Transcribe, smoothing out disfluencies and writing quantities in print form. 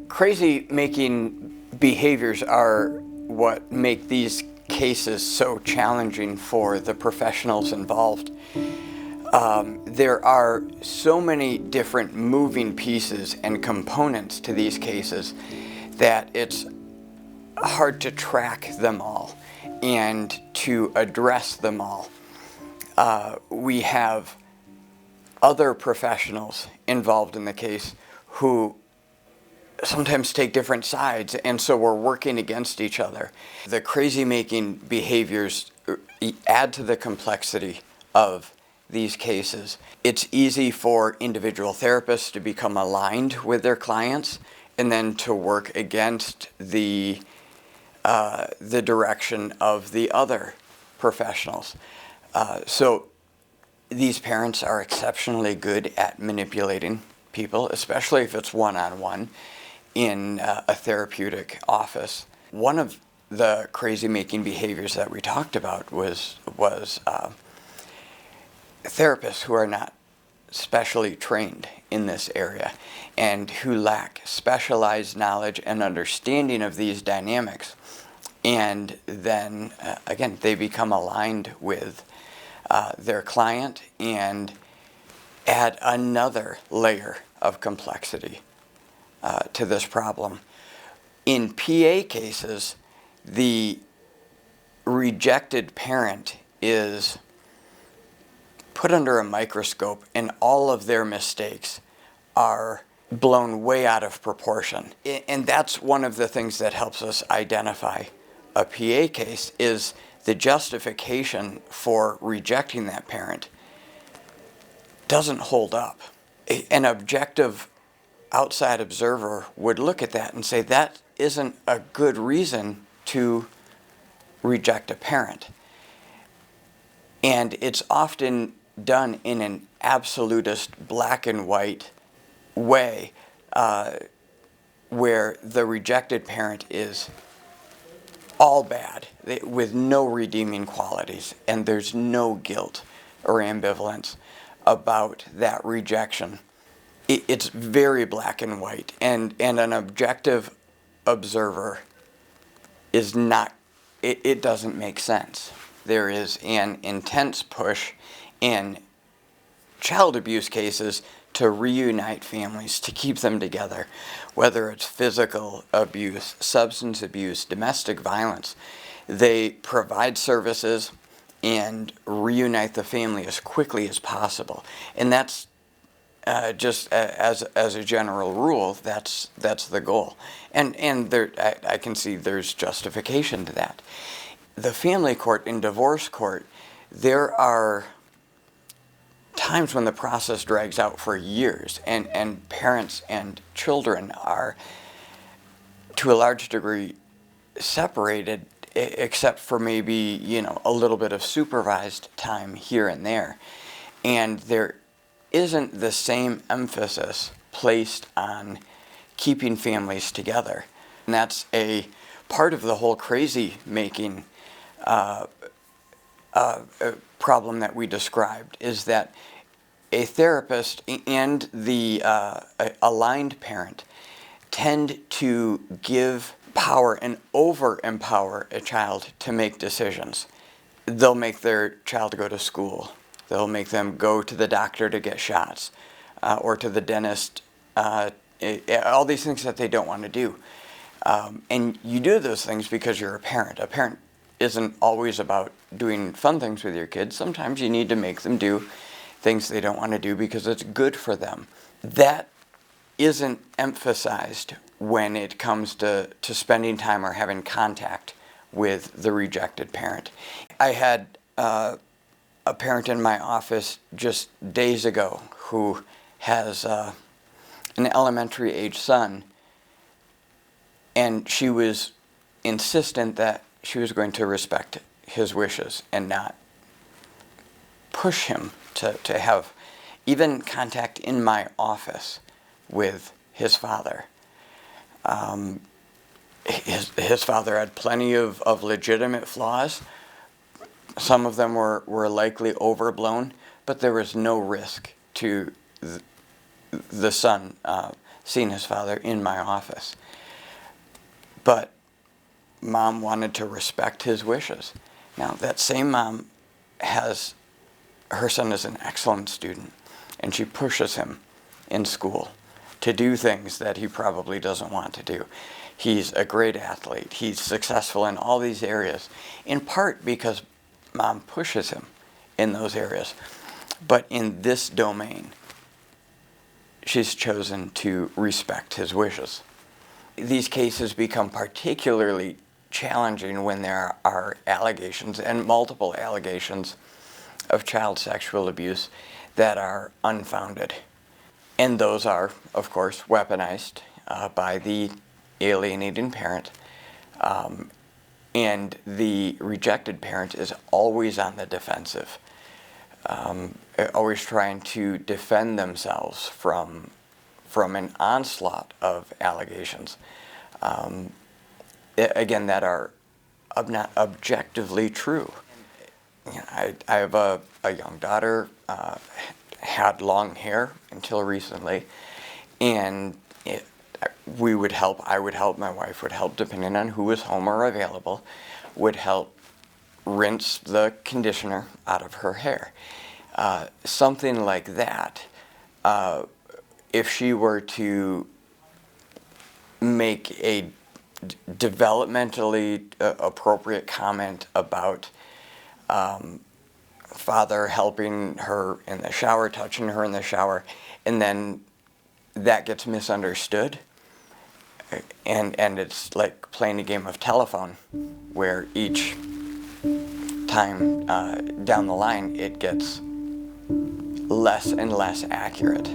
Crazy making behaviors are what make these cases so challenging for the professionals involved. There are so many different moving pieces and components to these cases that it's hard to track them all and to address them all. We have other professionals involved in the case who sometimes take different sides, and so we're working against each other. The crazy-making behaviors add to the complexity of these cases. It's easy for individual therapists to become aligned with their clients and then to work against the direction of the other professionals. So these parents are exceptionally good at manipulating people, especially if it's one-on-one in a therapeutic office. One of the crazy-making behaviors that we talked about was therapists who are not specially trained in this area and who lack specialized knowledge and understanding of these dynamics. And then, again, they become aligned with their client and add another layer of complexity to this problem. In PA cases, the rejected parent is put under a microscope and all of their mistakes are blown way out of proportion. And that's one of the things that helps us identify a PA case is the justification for rejecting that parent doesn't hold up. An objective outside observer would look at that and say that isn't a good reason to reject a parent. And it's often done in an absolutist black and white way where the rejected parent is all bad with no redeeming qualities, and there's no guilt or ambivalence about that rejection. It's very black and white, and an objective observer is not, it doesn't make sense. There is an intense push in child abuse cases to reunite families, to keep them together, whether it's physical abuse, substance abuse, domestic violence. They provide services and reunite the family as quickly as possible. And that's just as a general rule, that's the goal. And there, I can see there's justification to that. The family court and divorce court, there are times when the process drags out for years, and parents and children are, to a large degree, separated, except for maybe, a little bit of supervised time here and there. And there isn't the same emphasis placed on keeping families together. And that's a part of the whole crazy-making problem that we described, is that a therapist and the aligned parent tend to give power and over-empower a child to make decisions. They'll make their child go to school. They'll make them go to the doctor to get shots or to the dentist, all these things that they don't want to do. And you do those things because you're a parent. A parent isn't always about doing fun things with your kids. Sometimes you need to make them do things they don't want to do because it's good for them. That isn't emphasized when it comes to spending time or having contact with the rejected parent. I had a parent in my office just days ago who has an elementary age son, and she was insistent that she was going to respect his wishes and not push him to have even contact in my office with his father. His father had plenty of legitimate flaws. Some of them were likely overblown, but there was no risk to the son seen his father in my office. But mom wanted to respect his wishes. Now, that same mom her son is an excellent student, and she pushes him in school to do things that he probably doesn't want to do. He's a great athlete. He's successful in all these areas, in part because mom pushes him in those areas. But in this domain, she's chosen to respect his wishes. These cases become particularly challenging when there are allegations, and multiple allegations, of child sexual abuse that are unfounded. And those are, of course, weaponized by the alienating parent. And the rejected parent is always on the defensive, always trying to defend themselves from an onslaught of allegations, again, that are not objectively true. You know, I have a young daughter, had long hair until recently, and I would help, my wife would help, depending on who was home or available, would help rinse the conditioner out of her hair. Something like that, if she were to make a developmentally appropriate comment about father helping her in the shower, touching her in the shower, and then that gets misunderstood, and it's like playing a game of telephone, where each time down the line it gets less and less accurate.